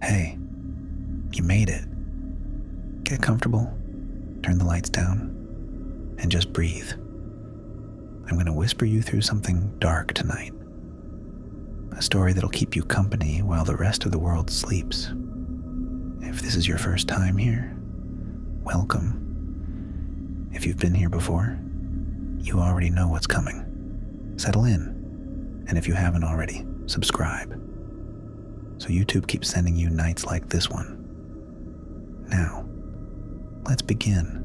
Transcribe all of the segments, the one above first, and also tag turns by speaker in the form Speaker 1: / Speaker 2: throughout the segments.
Speaker 1: Hey, you made it. Get comfortable, turn the lights down, and just breathe. I'm going to whisper you through something dark tonight. A story that'll keep you company while the rest of the world sleeps. If this is your first time here, welcome. If you've been here before, you already know what's coming. Settle in, and if you haven't already, subscribe, so YouTube keeps sending you nights like this one. Now, let's begin.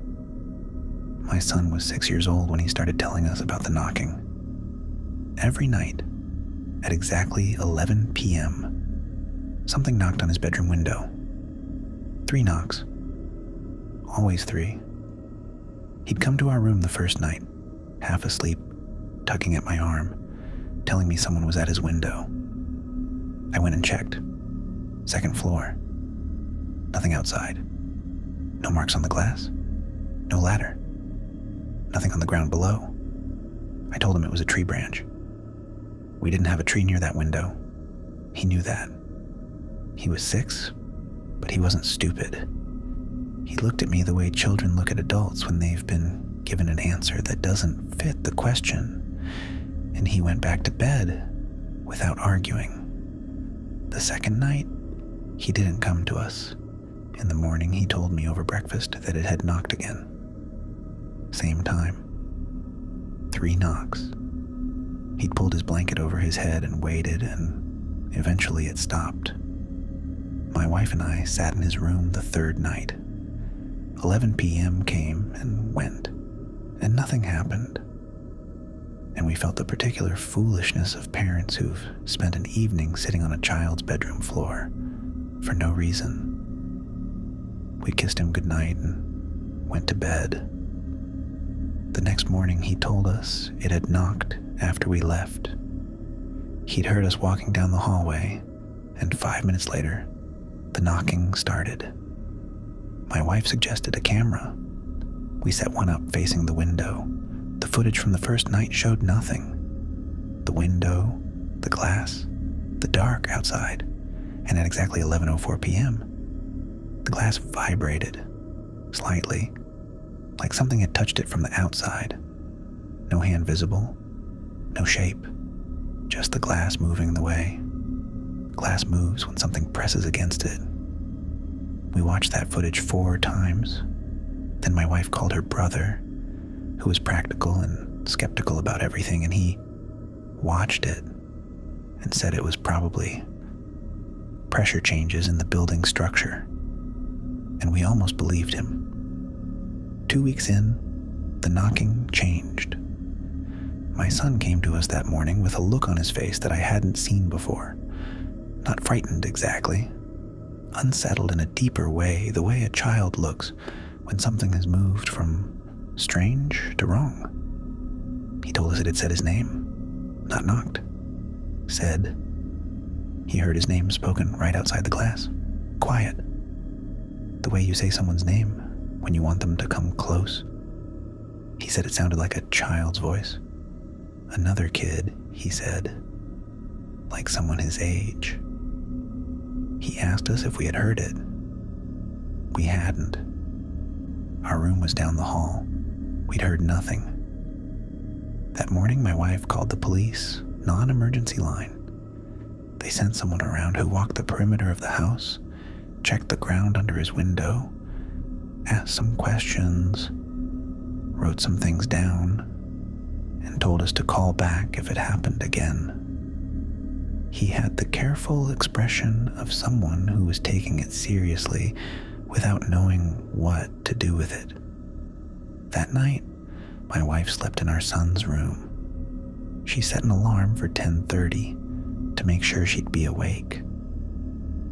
Speaker 1: My son was 6 years old when he started telling us about the knocking. Every night, at exactly 11 p.m., something knocked on his bedroom window. 3 knocks. Always 3. He'd come to our room the first night, half asleep, tugging at my arm, telling me someone was at his window. I went and checked. 2nd floor. Nothing outside. No marks on the glass. No ladder. Nothing on the ground below. I told him it was a tree branch. We didn't have a tree near that window. He knew that. He was 6, but he wasn't stupid. He looked at me the way children look at adults when they've been given an answer that doesn't fit the question, and he went back to bed without arguing. The second night, he didn't come to us. In the morning, he told me over breakfast that it had knocked again. Same time. 3 knocks. He'd pulled his blanket over his head and waited, and eventually it stopped. My wife and I sat in his room the 3rd night. 11 p.m. came and went, and nothing happened. And we felt the particular foolishness of parents who've spent an evening sitting on a child's bedroom floor for no reason. We kissed him goodnight and went to bed. The next morning, he told us it had knocked after we left. He'd heard us walking down the hallway, and 5 minutes later, the knocking started. My wife suggested a camera. We set one up facing the window. The footage from the first night showed nothing. The window, the glass, the dark outside, and at exactly 11:04 p.m., the glass vibrated, slightly, like something had touched it from the outside. No hand visible, no shape, just the glass moving the way. Glass moves when something presses against it. We watched that footage 4 times. Then my wife called her brother, who was practical and skeptical about everything, and he watched it and said it was probably pressure changes in the building structure. And we almost believed him. 2 weeks in, the knocking changed. My son came to us that morning with a look on his face that I hadn't seen before. Not frightened exactly. Unsettled in a deeper way, the way a child looks when something has moved from strange to wrong. He told us it had said his name, not knocked. Said. He heard his name spoken right outside the glass. Quiet. The way you say someone's name when you want them to come close. He said it sounded like a child's voice. Another kid, he said, like someone his age. He asked us if we had heard it. We hadn't. Our room was down the hall. We'd heard nothing. That morning, my wife called the police, non-emergency line. They sent someone around who walked the perimeter of the house, checked the ground under his window, asked some questions, wrote some things down, and told us to call back if it happened again. He had the careful expression of someone who was taking it seriously without knowing what to do with it. That night, my wife slept in our son's room. She set an alarm for 10:30 to make sure she'd be awake.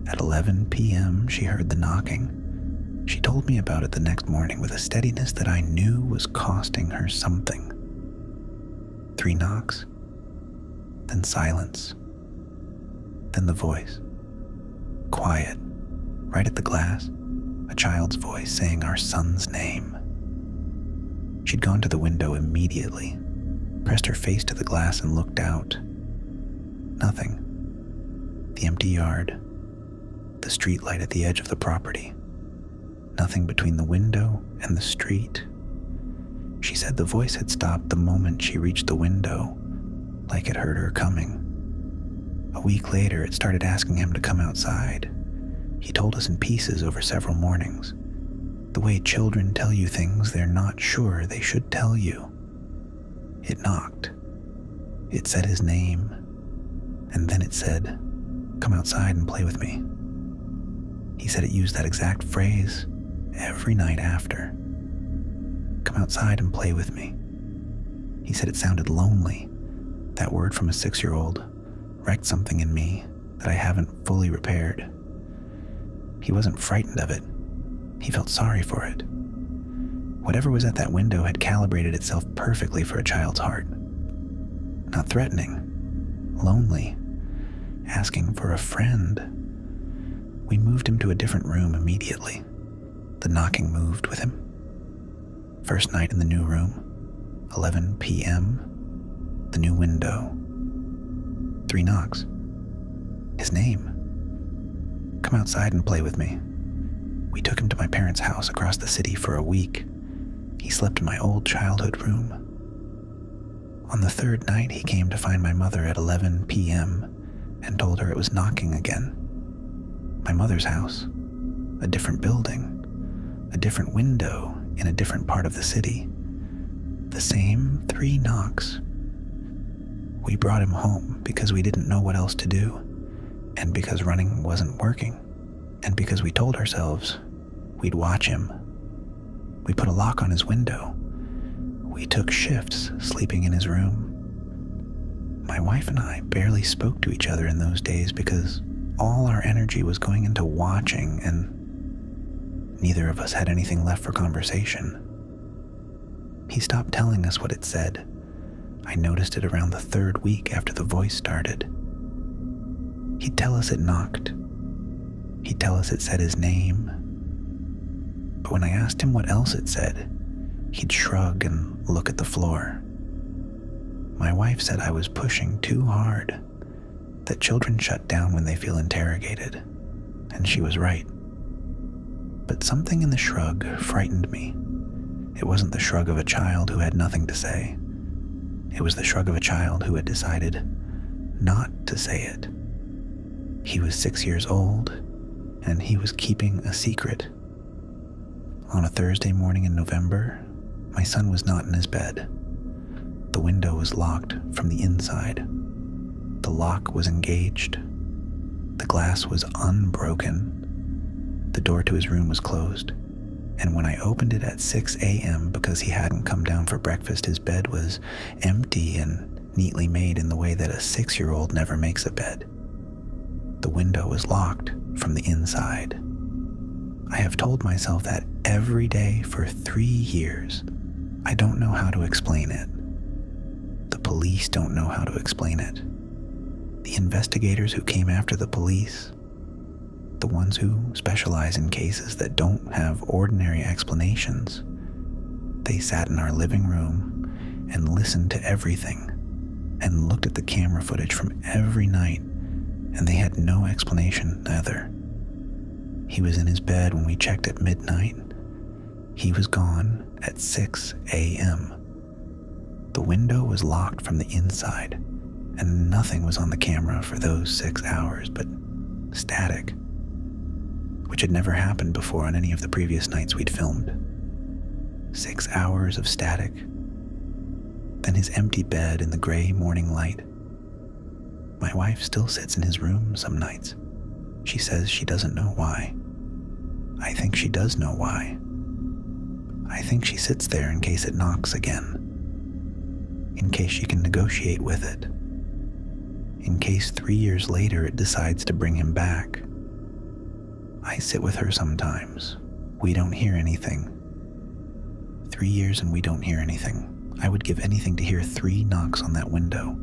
Speaker 1: At 11 p.m., she heard the knocking. She told me about it the next morning with a steadiness that I knew was costing her something. 3 knocks, then silence, then the voice. Quiet, right at the glass, a child's voice saying our son's name. She'd gone to the window immediately, pressed her face to the glass and looked out. Nothing. The empty yard. the street light at the edge of the property. Nothing between the window and the street. She said the voice had stopped the moment she reached the window, like it heard her coming. A week later, it started asking him to come outside. He told us in pieces over several mornings. The way children tell you things they're not sure they should tell you. It knocked. It said his name, and then it said, "Come outside and play with me." He said it used that exact phrase every night after. "Come outside and play with me." He said it sounded lonely. That word from a 6-year-old wrecked something in me that I haven't fully repaired. He wasn't frightened of it. He felt sorry for it. Whatever was at that window had calibrated itself perfectly for a child's heart. Not threatening, lonely, asking for a friend. We moved him to a different room immediately. The knocking moved with him. First night in the new room, 11 p.m., the new window. 3 knocks. His name. "Come outside and play with me." We took him to my parents' house across the city for a week. He slept in my old childhood room. On the 3rd night, he came to find my mother at 11 p.m. and told her it was knocking again. My mother's house, a different building, a different window in a different part of the city. The same 3 knocks. We brought him home because we didn't know what else to do, and because running wasn't working, and because we told ourselves we'd watch him. We put a lock on his window. We took shifts sleeping in his room. My wife and I barely spoke to each other in those days because all our energy was going into watching, and neither of us had anything left for conversation. He stopped telling us what it said. I noticed it around the 3rd week after the voice started. He'd tell us it knocked. He'd tell us it said his name. But when I asked him what else it said, he'd shrug and look at the floor. My wife said I was pushing too hard, that children shut down when they feel interrogated, and she was right. But something in the shrug frightened me. It wasn't the shrug of a child who had nothing to say. It was the shrug of a child who had decided not to say it. He was 6 years old, and he was keeping a secret. On a Thursday morning in November, my son was not in his bed. The window was locked from the inside. The lock was engaged. The glass was unbroken. The door to his room was closed. And when I opened it at 6 a.m. because he hadn't come down for breakfast, his bed was empty and neatly made in the way that a 6-year-old never makes a bed. The window was locked from the inside. I have told myself that every day for 3 years. I don't know how to explain it. The police don't know how to explain it. The investigators who came after the police, the ones who specialize in cases that don't have ordinary explanations, they sat in our living room and listened to everything and looked at the camera footage from every night, and they had no explanation either. He was in his bed when we checked at midnight. He was gone at 6 a.m. The window was locked from the inside, and nothing was on the camera for those 6 hours but static, which had never happened before on any of the previous nights we'd filmed. 6 hours of static. Then his empty bed in the gray morning light. My wife still sits in his room some nights. She says she doesn't know why. I think she does know why. I think she sits there in case it knocks again. In case she can negotiate with it. In case 3 years later it decides to bring him back. I sit with her sometimes. We don't hear anything. 3 years and we don't hear anything. I would give anything to hear 3 knocks on that window.